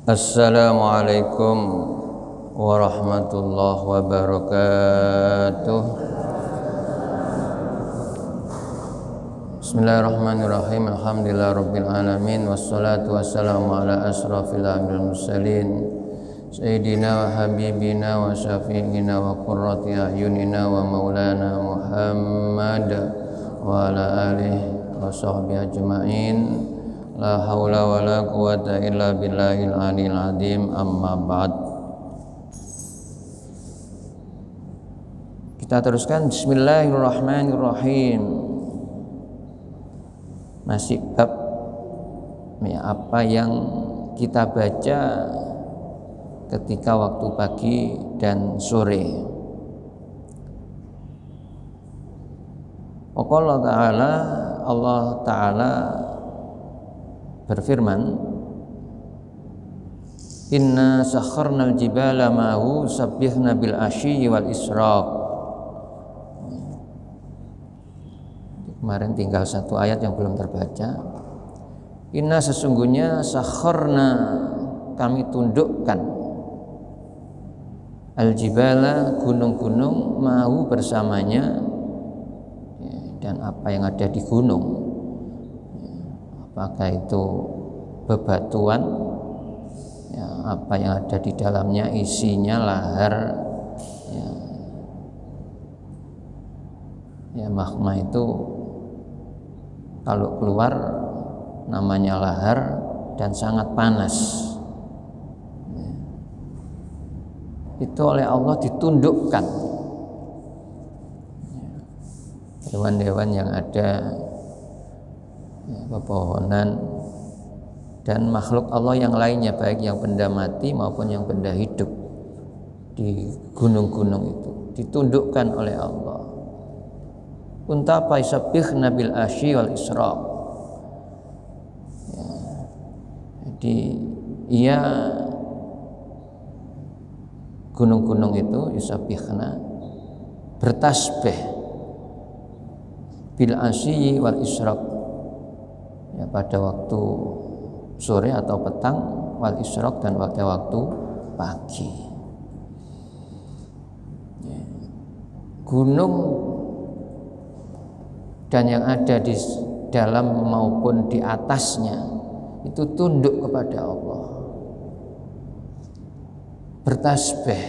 Assalamualaikum warahmatullahi wabarakatuh. Bismillahirrahmanirrahim. Alhamdulillahirabbil alamin wassalatu wassalamu ala asrofil anbiya'i mursalin sayyidina wa habibina wa syafi'ina wa qurrati a'yunina wa maulana Muhammad wa ala alihi wa sahbihi ajma'in. La haula wa la quwata illa billahil aliyil azim, amma ba'd. Kita teruskan. Bismillahirrahmanirrahim. Masih bab apa yang kita baca ketika waktu pagi dan sore. Allah Ta'ala berfirman, inna sakharnal jibala ma'hu sabbihna bil ashyi wal isyraq. Kemarin tinggal satu ayat yang belum terbaca. Inna sesungguhnya sakharna kami tundukkan al jibala gunung-gunung ma'hu bersamanya, dan apa yang ada di gunung, apakah itu bebatuan, apa yang ada di dalamnya, isinya lahar, magma itu kalau keluar namanya lahar dan sangat panas. Itu oleh Allah ditundukkan. Hewan-hewan yang ada, pepohonan dan makhluk Allah yang lainnya, baik yang benda mati maupun yang benda hidup di gunung-gunung itu ditundukkan oleh Allah. Unta faisabihna bil ashyi wal isyraq. Jadi ia gunung-gunung itu yusabihna bertasbih bil ashyi wal isyraq, pada waktu sore atau petang, wal isyraq dan pada waktu pagi. Gunung dan yang ada di dalam maupun di atasnya itu tunduk kepada Allah, bertasbih,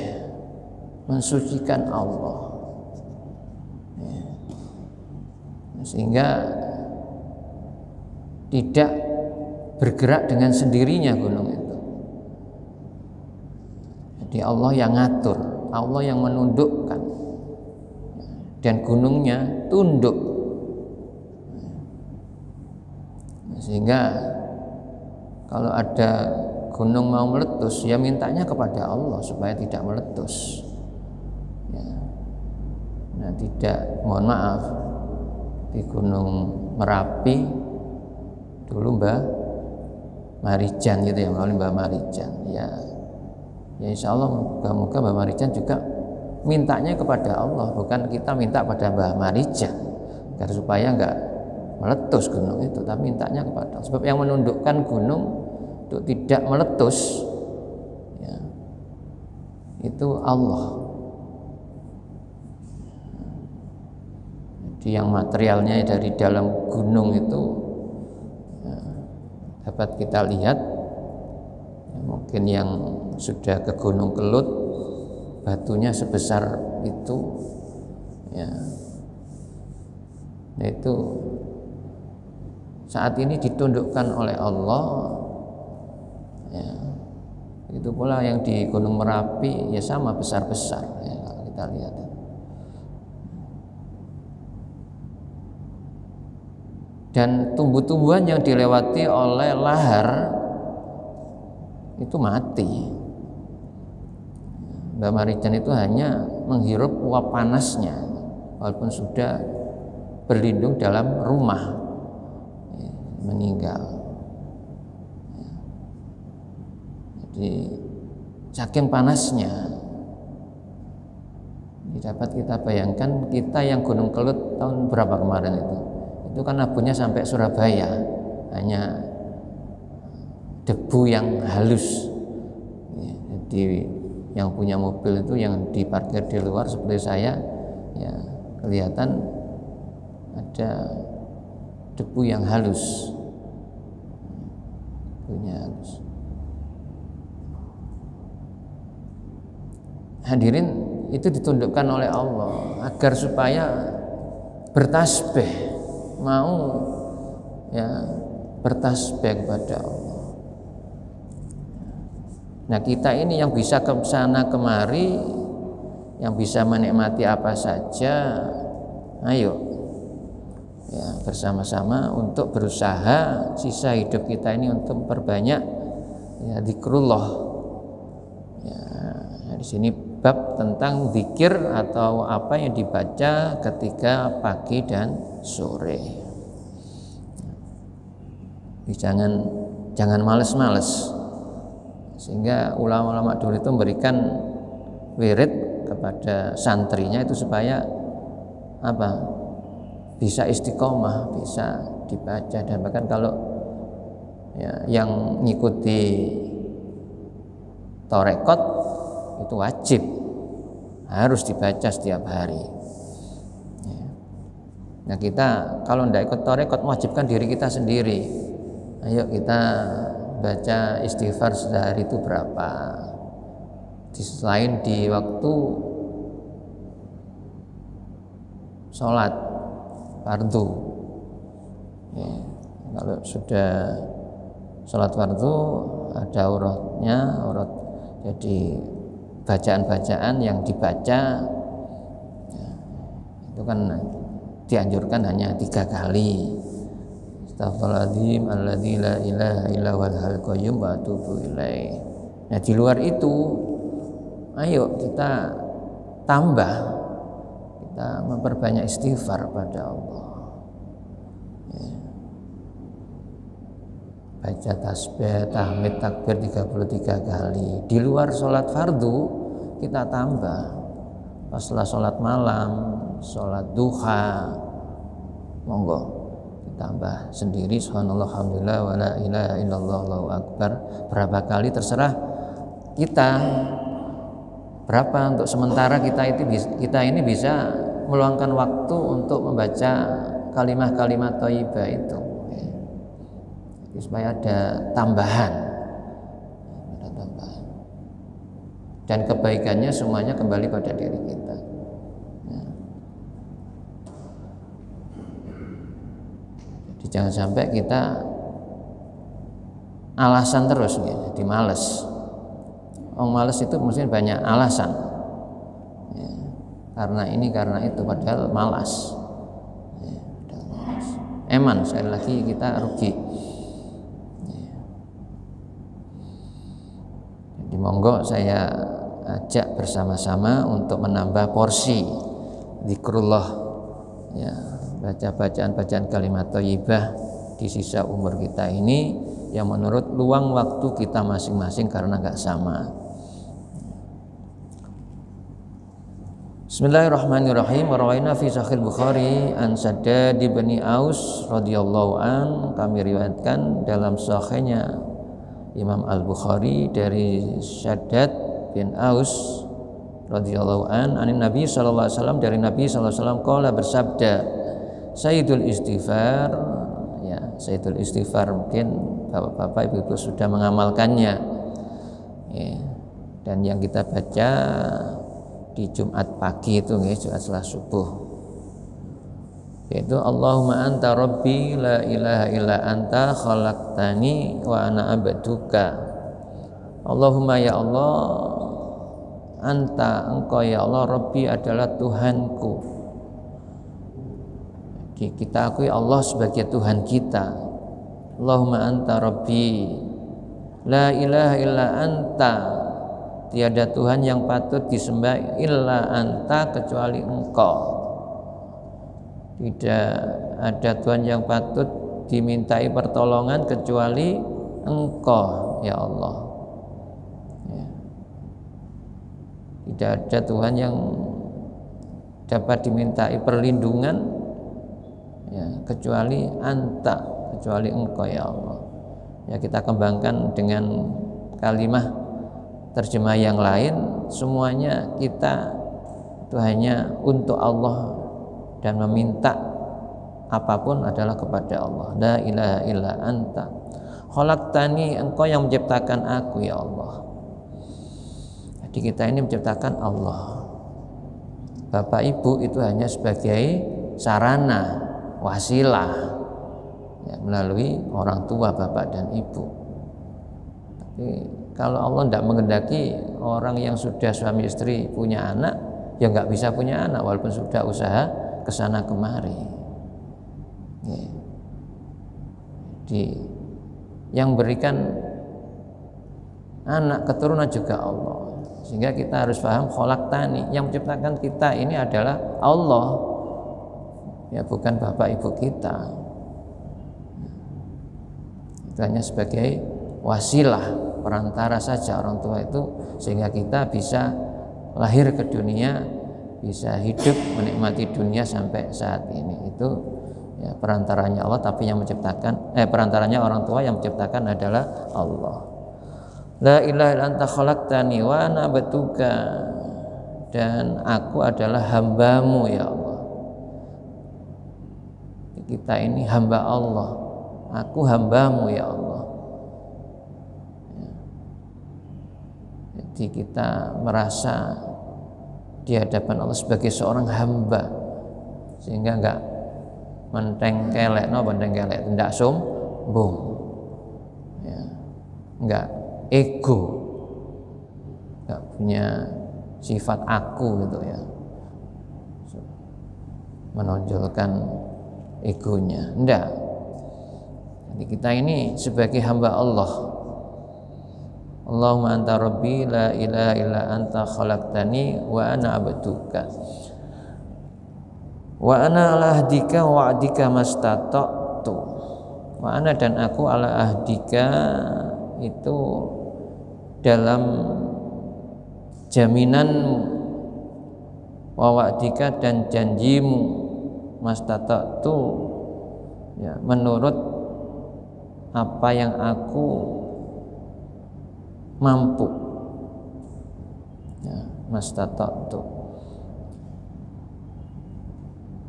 mensucikan Allah, sehingga tidak bergerak dengan sendirinya gunung itu. Jadi Allah yang ngatur, Allah yang menundukkan, dan gunungnya tunduk. Sehingga kalau ada gunung mau meletus, ya mintanya kepada Allah supaya tidak meletus. Nah, tidak, mohon maaf, di Gunung Merapi dulu Mbah Marijan gitu ya, melalui Mbah Marijan, ya insya Allah moga-moga Mbah Marijan juga mintanya kepada Allah, bukan kita minta pada Mbah Marijan agar supaya enggak meletus gunung itu, tapi mintanya kepada Allah. Sebab yang menundukkan gunung untuk tidak meletus, itu Allah. Jadi yang materialnya dari dalam gunung itu dapat kita lihat, mungkin yang sudah ke Gunung Kelut, batunya sebesar itu, nah itu saat ini ditundukkan oleh Allah. Itu pula yang di Gunung Merapi ya sama besar-besar, kalau kita lihat. Dan tumbuh-tumbuhan yang dilewati oleh lahar itu mati. Mbah Marijan itu hanya menghirup uap panasnya, walaupun sudah berlindung dalam rumah, meninggal. Jadi saking panasnya, dapat kita bayangkan, kita yang Gunung Kelut tahun berapa kemarin itu kan abunya sampai Surabaya, hanya debu yang halus, yang punya mobil itu yang diparkir di luar seperti saya, ya kelihatan ada debu yang halus, debunya halus. Hadirin, itu ditundukkan oleh Allah agar supaya bertasbih, mau ya bertasbih kepada Allah. Nah, kita ini yang bisa ke sana kemari, yang bisa menikmati apa saja, ayo ya bersama-sama untuk berusaha sisa hidup kita ini untuk memperbanyak ya zikrullah. Ya, di sini bab tentang zikir atau apa yang dibaca ketika pagi dan sore. Jadi jangan males-males. Sehingga ulama-ulama dulu itu memberikan wirid kepada santrinya itu supaya apa? Bisa istiqomah, bisa dibaca, dan bahkan kalau ya, yang ngikuti torekot itu wajib harus dibaca setiap hari. Nah, kita kalau tidak ikut torekot mewajibkan diri kita sendiri. Ayo kita baca istighfar sehari itu berapa, selain di waktu sholat fardu ya, kalau sudah sholat fardu ada aurat, jadi bacaan-bacaan yang dibaca ya, itu kan dianjurkan hanya 3 kali. Astaghfirullahaladzim alladzi la ilaha illa huwal hayyul qayyum wa atubu ilaih. Nah, di luar itu ayo kita tambah, kita memperbanyak istighfar pada Allah ya. Baca tasbih, tahmid, takbir 33 kali. Di luar sholat fardu kita tambah, setelah sholat malam, sholat duha, monggo tambah sendiri subhanallah alhamdulillah wala ilaha illallah allahu akbar berapa kali, terserah kita berapa. Untuk sementara kita ini bisa meluangkan waktu untuk membaca kalimat-kalimat thayyibah itu ya. Jadi supaya ada tambahan, dan kebaikannya semuanya kembali pada diri kita. Jangan sampai kita alasan terus gitu, jadi males. Orang males itu mesti banyak alasan ya, karena ini karena itu, padahal malas ya, eman sekali lagi kita rugi ya. Jadi monggo saya ajak bersama-sama untuk menambah porsi zikrullah ya, baca bacaan kalimat thayyibah di sisa umur kita ini yang menurut luang waktu kita masing-masing karena nggak sama. Bismillahirrahmanirrahim. Rawaina fi Sahih Bukhari an Shaddad bin Aus radhiyallahu an, kami riwayatkan dalam sahihnya Imam Al-Bukhari dari Shaddad bin Aus radhiyallahu an, anin Nabi sallallahu alaihi wasallam, dari Nabi sallallahu alaihi wasallam qala, bersabda, Sayyidul istighfar ya, Sayyidul istighfar mungkin bapak-bapak ibu-ibu sudah mengamalkannya ya. Dan yang kita baca di Jumat pagi itu ya, Jumat setelah subuh, yaitu Allahumma anta rabbi la ilaha illa anta khalaqtani wa ana abduka. Allahumma ya Allah, anta engkau ya Allah, rabbi adalah Tuhanku. Kita akui Allah sebagai Tuhan kita. Allahumma anta rabbi la ilaha illa anta, tiada Tuhan yang patut disembah illa anta, kecuali engkau. Tidak ada Tuhan yang patut dimintai pertolongan kecuali engkau ya Allah ya. Tidak ada Tuhan yang dapat dimintai perlindungan ya, kecuali anta, kecuali engkau ya Allah ya. Kita kembangkan dengan kalimat terjemah yang lain, semuanya kita itu hanya untuk Allah dan meminta apapun adalah kepada Allah. La ilaha illa anta khalaqtani, engkau yang menciptakan aku ya Allah. Jadi kita ini menciptakan Allah. Bapak ibu itu hanya sebagai sarana, wasilah ya, melalui orang tua bapak dan ibu. Tapi kalau Allah tidak menghendaki orang yang sudah suami istri punya anak, ya nggak bisa punya anak walaupun sudah usaha kesana kemari. Ya. Jadi yang berikan anak keturunan juga Allah. Sehingga kita harus paham khalaqtani, yang menciptakan kita ini adalah Allah, ya bukan bapak ibu kita. Itu hanya sebagai wasilah, perantara saja orang tua itu, sehingga kita bisa lahir ke dunia, bisa hidup menikmati dunia sampai saat ini. Itu ya perantaranya Allah, tapi yang menciptakan perantaranya orang tua, yang menciptakan adalah Allah. La ilaha illa anta khalaqtani wa ana abduka, dan aku adalah hambamu ya Allah. Kita ini hamba Allah, aku hambamu ya Allah. Jadi kita merasa di hadapan Allah sebagai seorang hamba, sehingga enggak mentengkelek, tidak sombong, ya, enggak ego, enggak punya sifat aku gitu ya, menonjolkan egonya, enggak. Jadi kita ini sebagai hamba Allah. Allahumma anta rabbi la ilaha illa anta khalaqtani wa ana abduka wa ana ala ahdika wa ahdika mastata'tu. Wa ana, dan aku ala ahdika itu dalam jaminanmu, wa wa'dika dan janjimu, mastata'tu ya, menurut apa yang aku mampu ya, mastata'tu.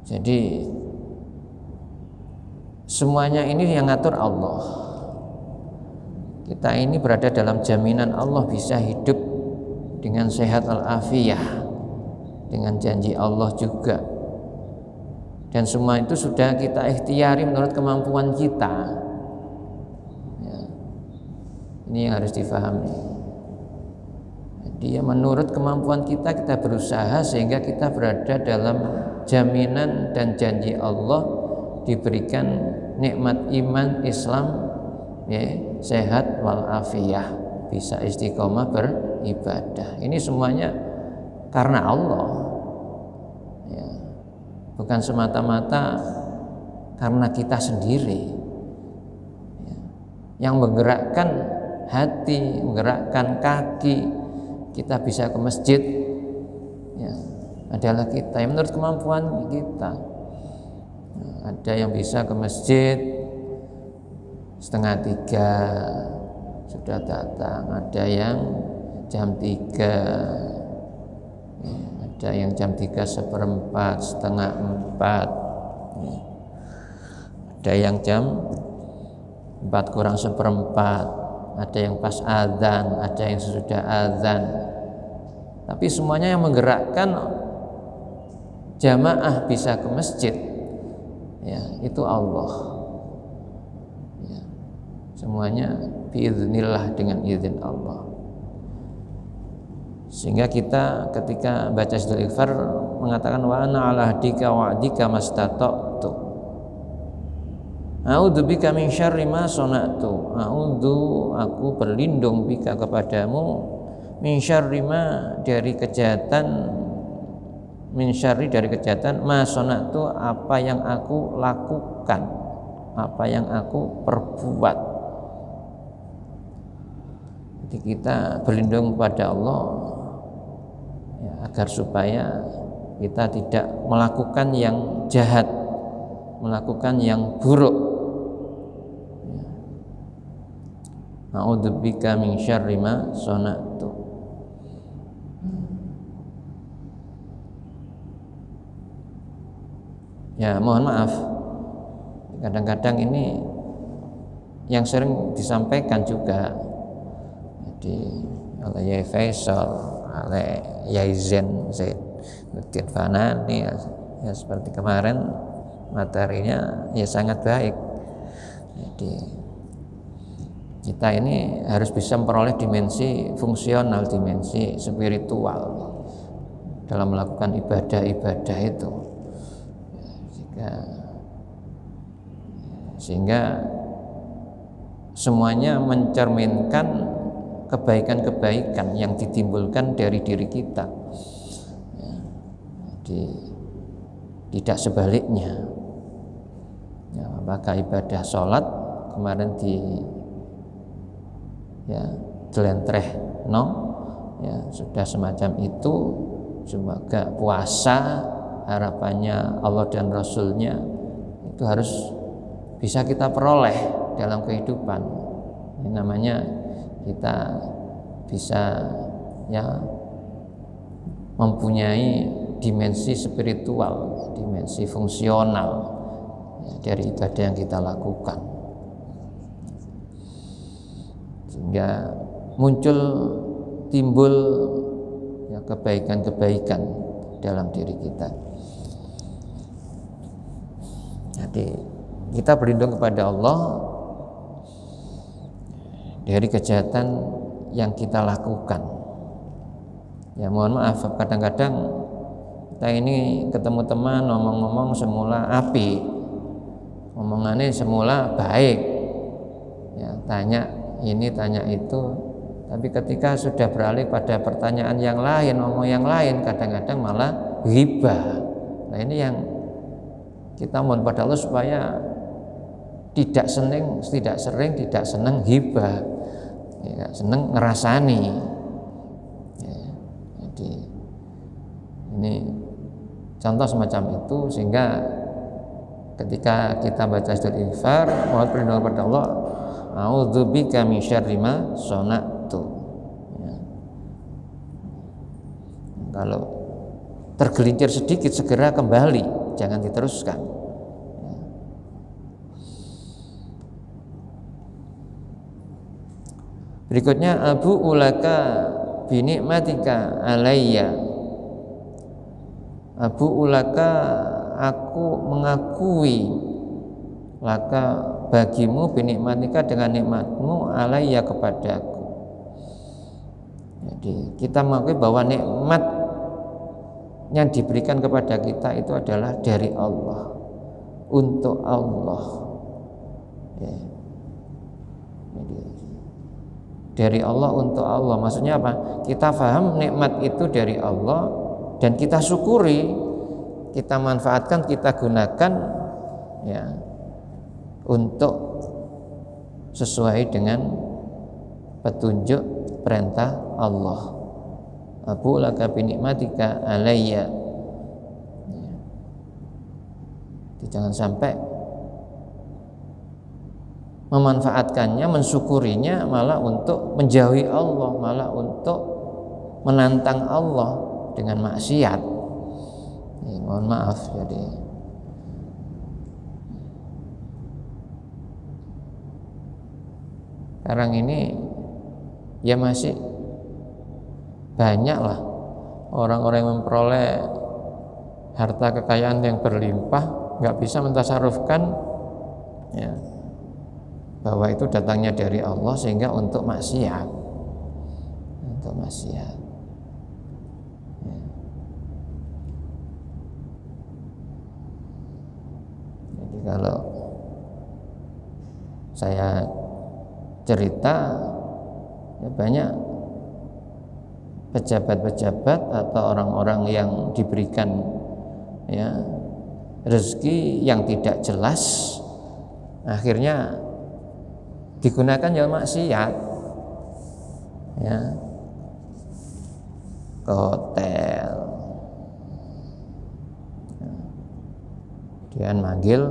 Jadi semuanya ini yang ngatur Allah. Kita ini berada dalam jaminan Allah, bisa hidup dengan sehat al-afiyah, dengan janji Allah juga. Dan semua itu sudah kita ikhtiari menurut kemampuan kita. Ini yang harus difahami. Dia menurut kemampuan kita berusaha sehingga kita berada dalam jaminan dan janji Allah, diberikan nikmat iman Islam, ya, sehat walafiah, bisa istiqomah beribadah. Ini semuanya karena Allah, ya, bukan semata-mata karena kita sendiri. Ya. Yang menggerakkan hati, menggerakkan kaki, kita bisa ke masjid ya, adalah kita yang menurut kemampuan kita. Ada yang bisa ke masjid 2:30 sudah datang, ada yang jam 3 ya, ada yang jam 3:15, 3:30, ya. Ada yang jam 4:45, ada yang pas azan, ada yang sesudah azan. Tapi semuanya yang menggerakkan jamaah bisa ke masjid ya, itu Allah ya. Semuanya biiznillah, dengan izin Allah. Sehingga kita ketika baca istighfar mengatakan wa ana ala ahdika wa ahdika mastata'tu. A'udzu bika min syarri ma sana'tu. A'udzu, aku berlindung, bika kepadamu, min syarri ma, dari kejahatan, min syarri dari kejahatan, ma sana'tu, apa yang aku lakukan, apa yang aku perbuat. Jadi kita berlindung kepada Allah ya, agar supaya kita tidak melakukan yang jahat, melakukan yang buruk. A'udzubika min syarri ma sana'tu. Ya mohon maaf, kadang-kadang ini yang sering disampaikan juga jadi oleh Yai Faisal, oleh Yai Zainuddin Fanani ya seperti kemarin materinya ya sangat baik. Jadi kita ini harus bisa memperoleh dimensi fungsional, dimensi spiritual dalam melakukan ibadah-ibadah itu, sehingga semuanya mencerminkan kebaikan-kebaikan yang ditimbulkan dari diri kita. Jadi tidak sebaliknya. Ya, maka ibadah sholat kemarin jelentreh ya sudah semacam itu. Semoga puasa harapannya Allah dan Rasulnya itu harus bisa kita peroleh dalam kehidupan. Ini namanya kita bisa ya mempunyai dimensi spiritual, dimensi fungsional ya, dari ibadah yang kita lakukan, sehingga timbul ya kebaikan-kebaikan dalam diri kita. Jadi kita berlindung kepada Allah dari kejahatan yang kita lakukan. Ya mohon maaf, kadang-kadang kita ini ketemu teman ngomong-ngomong semula api, omongannya semula baik, ya tanya ini tanya itu, tapi ketika sudah beralih pada pertanyaan yang lain, ngomong yang lain, kadang-kadang malah ghibah. Nah ini yang kita mohon pada Allah supaya tidak seneng ghibah, tidak seneng ngerasani. Ya, jadi ini contoh semacam itu, sehingga ketika kita baca istighfar mohon perlindungan kepada Allah, a'udzubika min syarri ma sona'tu. Ya. Kalau tergelincir sedikit segera kembali, jangan diteruskan. Ya. Berikutnya abu ulaka binikmatika alayya. Abu ulaka, aku mengakui, laka bagimu binikmatika dengan nikmatmu alayya kepadaku. Jadi kita mengakui bahwa nikmat yang diberikan kepada kita itu adalah dari Allah, untuk Allah. Ya. Jadi, dari Allah untuk Allah, maksudnya apa? Kita paham nikmat itu dari Allah dan kita syukuri, kita manfaatkan, kita gunakan ya untuk sesuai dengan petunjuk perintah Allah. Abu laka binikmatika alayya. Ya. Jadi jangan sampai memanfaatkannya, mensyukurinya malah untuk menjauhi Allah, malah untuk menantang Allah dengan maksiat. Ya, mohon maaf, jadi sekarang ini ya masih banyak lah orang-orang yang memperoleh harta kekayaan yang berlimpah nggak bisa mentasarufkan ya bahwa itu datangnya dari Allah, sehingga untuk maksiat, ya. Jadi kalau saya cerita ya banyak pejabat-pejabat atau orang-orang yang diberikan ya rezeki yang tidak jelas, akhirnya digunakan ya maksiat, ya ke hotel, dia manggil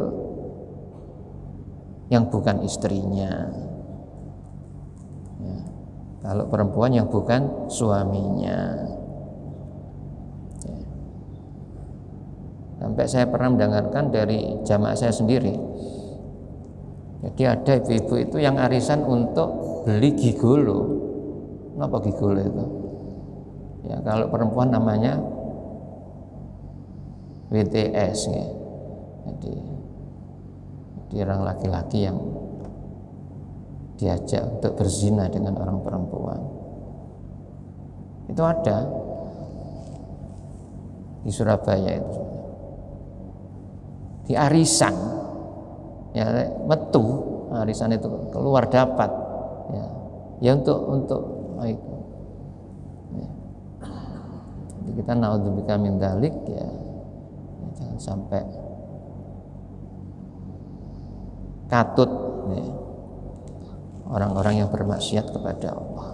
yang bukan istrinya, ya. Kalau perempuan yang bukan suaminya, ya. Sampai saya pernah mendengarkan dari jamaah saya sendiri. Jadi ada ibu-ibu itu yang arisan untuk beli gigolo. Apa gigolo itu? Ya kalau perempuan namanya WTS ya. Jadi orang laki-laki yang diajak untuk berzina dengan orang perempuan. Itu ada di Surabaya itu. Di arisan. Ya metu arisan itu keluar dapat. Ya untuk itu. Ya. Jadi kita naudzubillah min dzalik ya. Jangan sampai katut ya, orang-orang yang bermaksiat kepada Allah.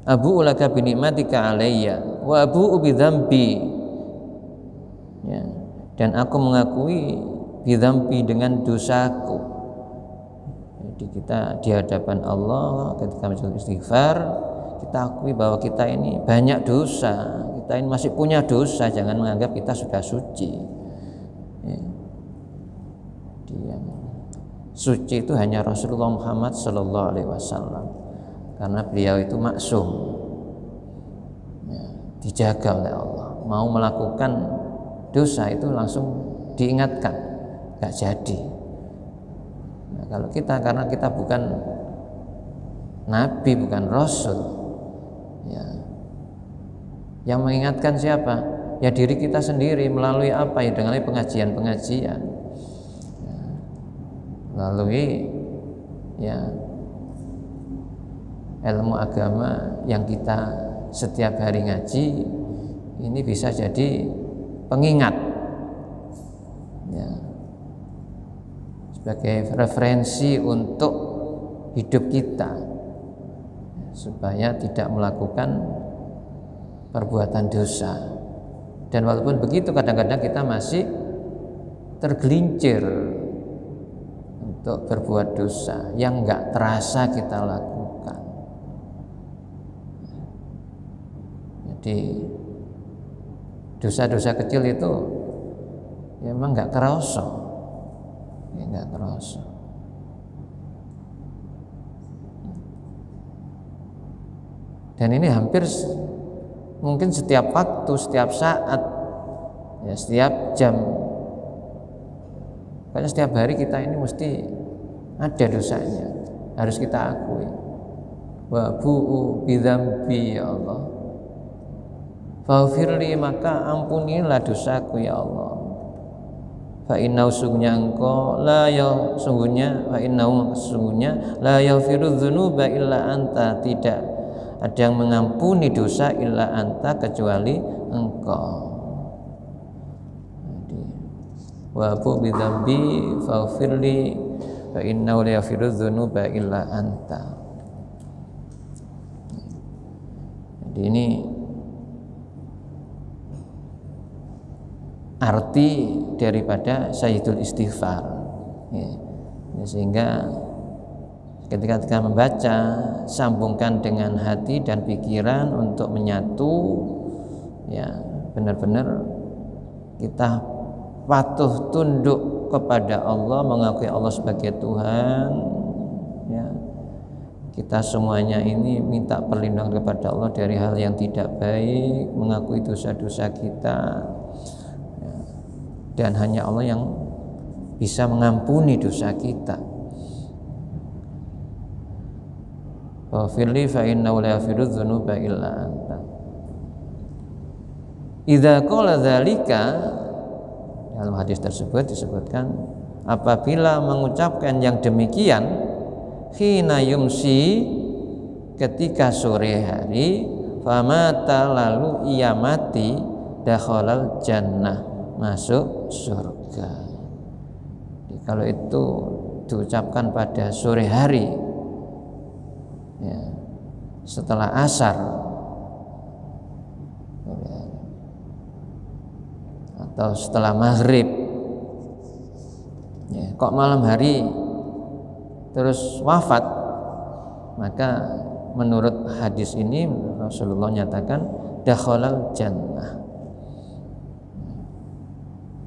Abu ulaka bi ni'matika alayya wa abu bi dzambi. Ya, dan aku mengakui bi dzambi dengan dosaku. Jadi kita di hadapan Allah ketika menjalankan istighfar, kita akui bahwa kita ini banyak dosa, kita ini masih punya dosa, jangan menganggap kita sudah suci. Ya. Suci itu hanya Rasulullah Muhammad Sallallahu Alaihi Wasallam, karena beliau itu maksum, ya, dijaga oleh Allah. Mau melakukan dosa itu langsung diingatkan, gak jadi. Nah, kalau kita, karena kita bukan nabi, bukan rasul, ya, yang mengingatkan siapa? Ya diri kita sendiri. Melalui apa? Ya dengan pengajian-pengajian, ya, melalui ya ilmu agama yang kita setiap hari ngaji. Ini bisa jadi pengingat, ya, sebagai referensi untuk hidup kita, supaya tidak melakukan perbuatan dosa. Dan walaupun begitu, kadang-kadang kita masih tergelincir untuk berbuat dosa yang enggak terasa kita lakukan. Jadi dosa-dosa kecil itu ya memang enggak kerasa, ya enggak kerasa. Dan ini hampir mungkin setiap waktu, setiap saat, ya setiap jam. Karena setiap hari kita ini mesti ada dosanya, harus kita akui. Wa bu'u bidzambi ya Allah. Faghfirli, maka ampunilah dosaku ya Allah. Fa innahu sungguhnya engkau la ya sungguhnya fa innahu sungguhnya la yaghfiru dzunuba illa anta, tidak ada yang mengampuni dosa illa anta, kecuali engkau. Wa bu bidzambi faghfirli fa innahu la yaghfiru dzunuba illa anta. Jadi ini arti daripada Sayyidul Istighfar, ya. Sehingga ketika kita membaca, sambungkan dengan hati dan pikiran untuk menyatu, ya benar-benar kita patuh tunduk kepada Allah, mengakui Allah sebagai Tuhan, ya. Kita semuanya ini minta perlindungan kepada Allah dari hal yang tidak baik, mengakui dosa-dosa kita, ya. Dan hanya Allah yang bisa mengampuni dosa kita. Firli fa innahu la yaghfiru dzunuba illa anta. Idza qala dzalika, dalam hadis tersebut disebutkan apabila mengucapkan yang demikian, khina yumsi, ketika sore hari, famata, lalu ia mati, dakhalal jannah, masuk surga. Jadi, kalau itu diucapkan pada sore hari, ya, setelah asar atau setelah maghrib, ya, kok malam hari terus wafat, maka menurut hadis ini Rasulullah nyatakan dakhalal jannah,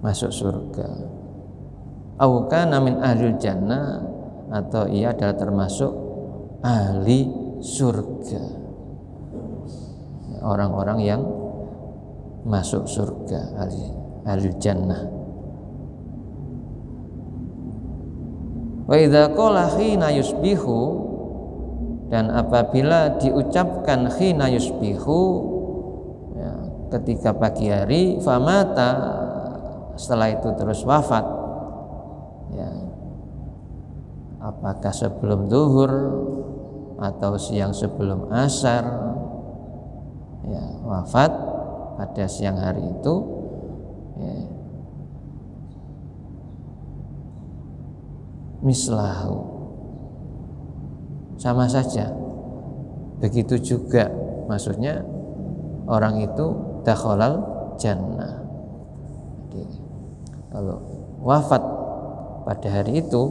masuk surga. Au kana min ahlil jannah, atau ia adalah termasuk ahli surga, orang-orang yang masuk surga, ahli jannah. Wa idza qala khina yusbihu, dan apabila diucapkan khina yusbihu, ya, ketika pagi hari, famata, setelah itu terus wafat, ya, apakah sebelum zuhur atau siang sebelum asar, ya, wafat pada siang hari itu, ya, mislahu, sama saja. Begitu juga maksudnya orang itu dakhalal jannah. Jadi, kalau wafat pada hari itu,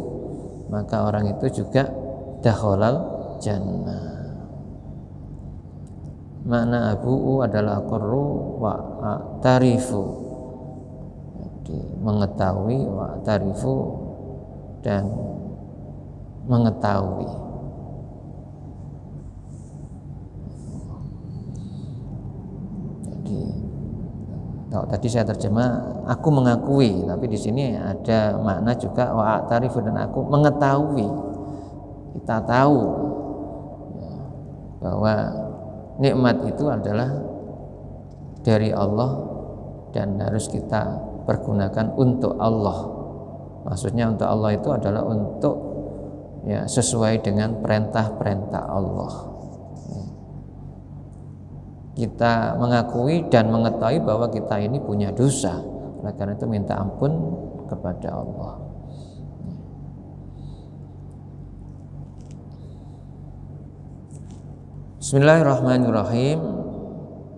maka orang itu juga dakhalal jannah. Makna abu'u adalah aqarru wa tarifu, jadi mengetahui, wa tarifu, dan mengetahui. Jadi kalau tadi saya terjemah aku mengakui, tapi di sini ada makna juga wa tarifu, dan aku mengetahui. Kita tahu, ya, bahwa nikmat itu adalah dari Allah dan harus kita pergunakan untuk Allah. Maksudnya untuk Allah itu adalah untuk, ya, sesuai dengan perintah-perintah Allah. Kita mengakui dan mengetahui bahwa kita ini punya dosa, oleh karena itu minta ampun kepada Allah. Bismillahirrahmanirrahim.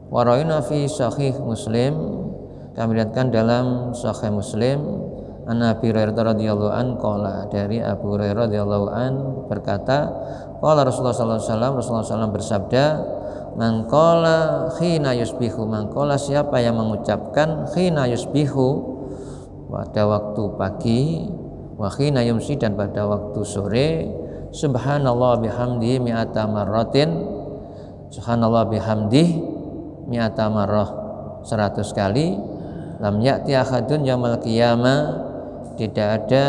Wa rawaina fi sahih Muslim, kami lihatkan dalam sahih Muslim, an Abi Hurairah radhiyallahu an qala, dari Abu Hurairah radhiyallahu an berkata, qala Rasulullah sallallahu alaihi wasallam, Rasulullah SAW bersabda, man qala khina yusbihu, man qala, siapa yang mengucapkan khina yusbihu, pada waktu pagi, wa khina yumsi, dan pada waktu sore, subhanallah bihamdihi mi'ata marratin, subhanallah bihamdihi mi'ata marrah, 100 kali, lam ya'ti ahadun yaumil qiyamah, tidak ada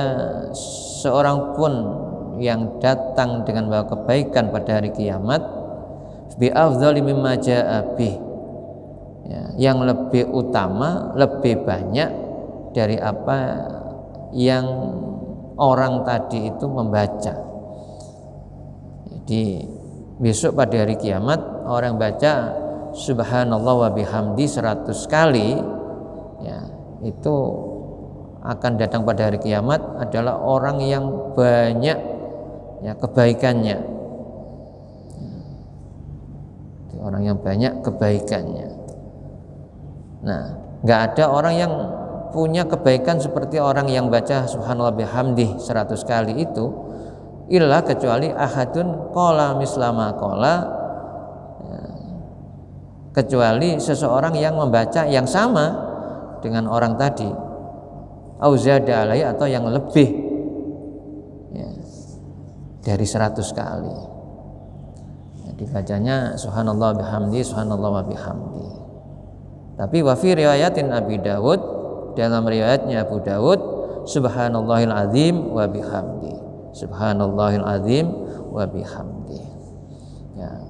seorang pun yang datang dengan bawa kebaikan pada hari kiamat, bi afdhali mimma jaa bih, ya, yang lebih utama, lebih banyak dari apa yang orang tadi itu membaca. Jadi besok pada hari kiamat orang baca subhanallah wa bihamdi 100 kali, ya, itu akan datang pada hari kiamat adalah orang yang banyak, ya, kebaikannya. Orang yang banyak kebaikannya. Nah, nggak ada orang yang punya kebaikan seperti orang yang baca subhanallah bihamdi 100 kali itu, illa, kecuali ahadun qala mislama qala, ya, kecuali seseorang yang membaca yang sama dengan orang tadi, au zada alai, atau yang lebih, ya, dari 100 kali. Jadi bacanya subhanallah bihamdi, subhanallah wa bihamdi. Tapi wa fi riwayatin Abi Dawud, dalam riwayatnya Abu Dawud, subhanallahil azim wa bihamdi, subhanallahil azim wa bihamdi. Ya.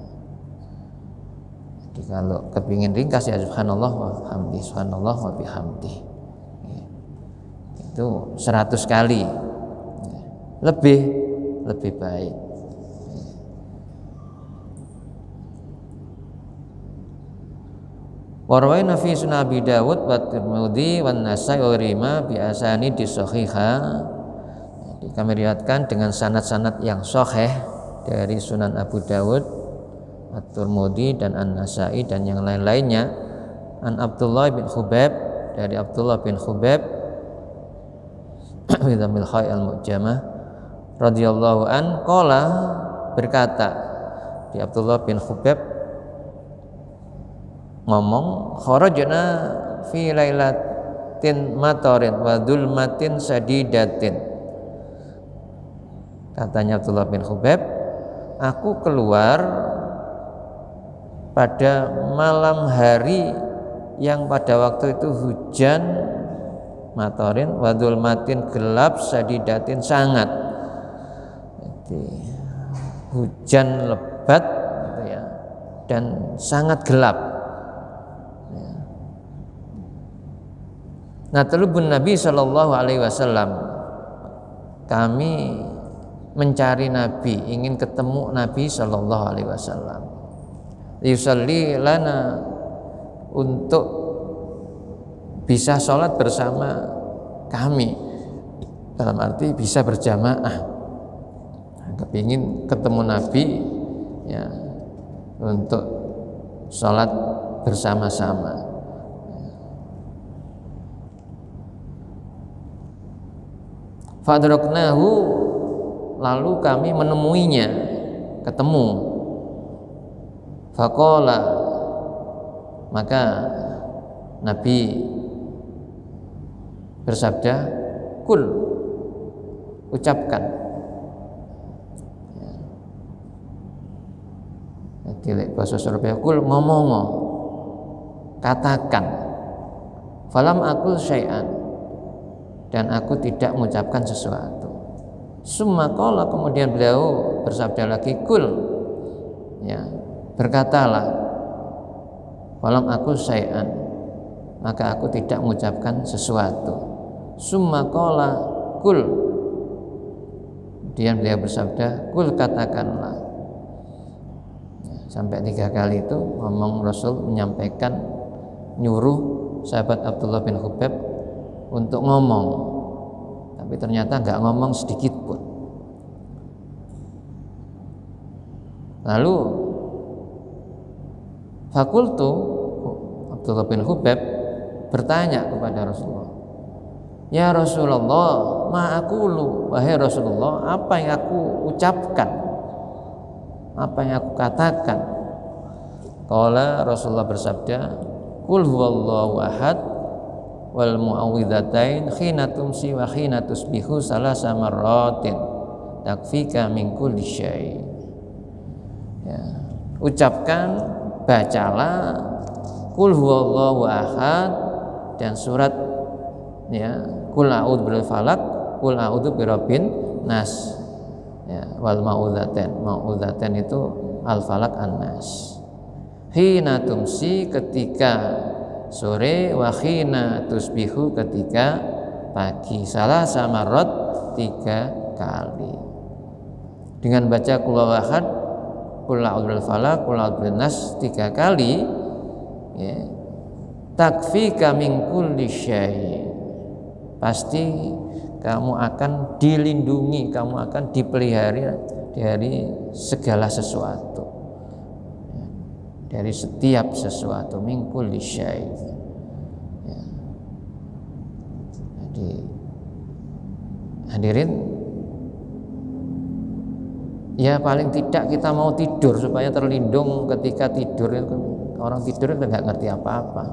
Jadi kalau kepingin ringkas, ya subhanallah wa bihamdi, subhanallah wa bihamdi. Itu 100 kali, lebih baik. Warwaina fi sunan Abi Dawud wa Tirmidzi wan Nasai wa Rima bi asanidi sahihah. Jadi kami riwayatkan dengan sanad-sanad yang sahih dari Sunan Abu Dawud, At-Tirmidzi dan An-Nasai dan yang lain-lainnya, an Abdullah bin Khubaib, dari Abdullah bin Khubaib Widamil Khai al-Mu'jamah radhiyallahu an qala, berkata, di Abdullah bin Khubaib ngomong, kharajna fi lailatin matarin wa dzulmatin sadidatin. Katanya Abdullah bin Khubaib, aku keluar pada malam hari yang pada waktu itu hujan, matarin wa dzulmatin, gelap, sadidatin, sangat. Jadi hujan lebat gitu ya, dan sangat gelap. Nah, talubun Nabi Shallallahu Alaihi Wasallam, kami mencari Nabi, ingin ketemu Nabi Shallallahu Alaihi Wasallam. Yusalli lana, untuk bisa sholat bersama kami, dalam arti bisa berjamaah. Kepingin ketemu Nabi ya, untuk sholat bersama-sama. Fadraknahu, lalu kami menemuinya, ketemu. Faqala, maka Nabi bersabda, kul, ucapkan. Jadi bahasa Surabaya, kul, ngomong, katakan. Falam aqul syai'an, dan aku tidak mengucapkan sesuatu. Summa qala, kemudian beliau bersabda lagi, kul, ya, berkatalah. Falam aqul syai'an, maka aku tidak mengucapkan sesuatu. Summa qala kul, kemudian beliau bersabda, kul, katakanlah. Sampai 3 kali itu ngomong Rasul, menyampaikan, nyuruh sahabat Abdullah bin Khubaib untuk ngomong, tapi ternyata nggak ngomong sedikit pun. Lalu fakultu, Abdullah bin Khubaib bertanya kepada Rasulullah, ya Rasulullah, ma aqulu, wahai Rasulullah, apa yang aku ucapkan, apa yang aku katakan? Qala, Rasulullah bersabda, qul huwallahu ahad wal mu'awwidzatain khina tumsi wa khina tusbihu salasa marratin takfika min kulli syai'. Ya, ucapkan, bacalah qul huwallahu ahad dan surat, ya, qul a'udzu birabbil falaq, qul a'udzu birabbin nas, ya, wal ma'udzatain itu al falaq an nas. Hina tumsi, ketika sore, wa khina tusbihu, ketika pagi, salasa marrat, 3 kali. Dengan baca qul huwallahu ahad, qul a'udzu birabbil falaq, qul a'udzu birabbin nas 3 kali, ya, takfika min kulli syai', pasti kamu akan dilindungi, kamu akan dipelihara dari segala sesuatu, dari setiap sesuatu, min kulli syai'. Ya. Jadi hadirin, ya paling tidak kita mau tidur supaya terlindung ketika tidur. Orang tidur itu nggak ngerti apa-apa,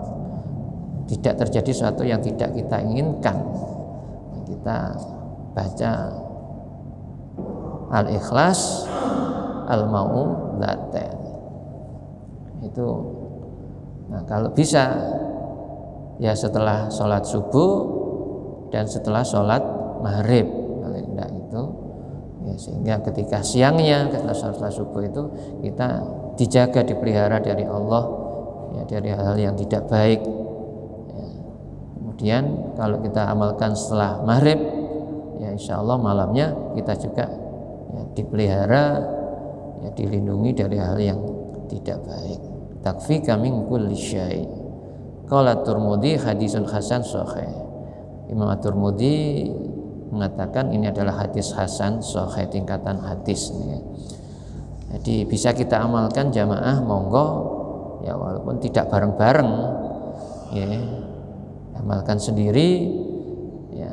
tidak terjadi sesuatu yang tidak kita inginkan. Kita baca Al-Ikhlas, Al-Mau'udzatain itu. Nah, kalau bisa ya setelah sholat subuh dan setelah sholat maghrib, kalau tidak itu ya, sehingga ketika siangnya setelah sholat subuh itu kita dijaga, dipelihara dari Allah, ya, dari hal yang tidak baik. Ya. Kemudian kalau kita amalkan setelah maghrib, ya insya Allah malamnya kita juga ya, dipelihara, ya, dilindungi dari hal yang tidak baik. Takfika min kulli syai'. Qala Tirmidzi hadisun hasan sahih. Imam At-Tirmidzi mengatakan ini adalah hadis hasan sahih, tingkatan hadis, ya. Jadi bisa kita amalkan jamaah, monggo, ya, walaupun tidak bareng-bareng, ya, amalkan sendiri, ya.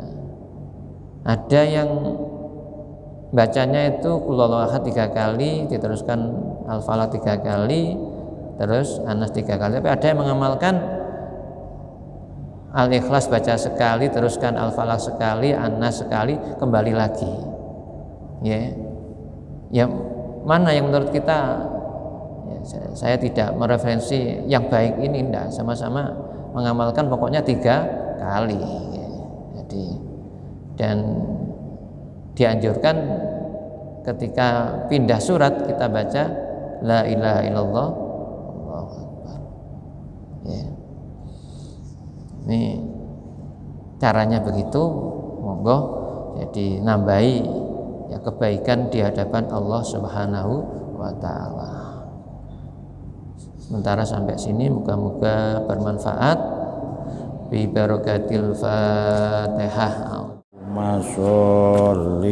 Ada yang bacanya itu qul huwallahu ahad 3 kali, diteruskan al-falaq 3 kali, terus Anas 3 kali. Tapi ada yang mengamalkan Al-Ikhlas baca sekali, teruskan Al-Falaq sekali, Anas sekali, kembali lagi. Ya mana yang menurut kita, ya, saya tidak mereferensi yang baik ini, enggak, sama-sama mengamalkan pokoknya 3 kali. Ya. Jadi dan dianjurkan ketika pindah surat kita baca la ilaha illallah Allahu akbar. Ya. Ini caranya begitu, monggo jadi nambahi ya kebaikan di hadapan Allah Subhanahu wa taala. Sementara sampai sini moga-moga bermanfaat. Bi barakatil Fatihah. Masolli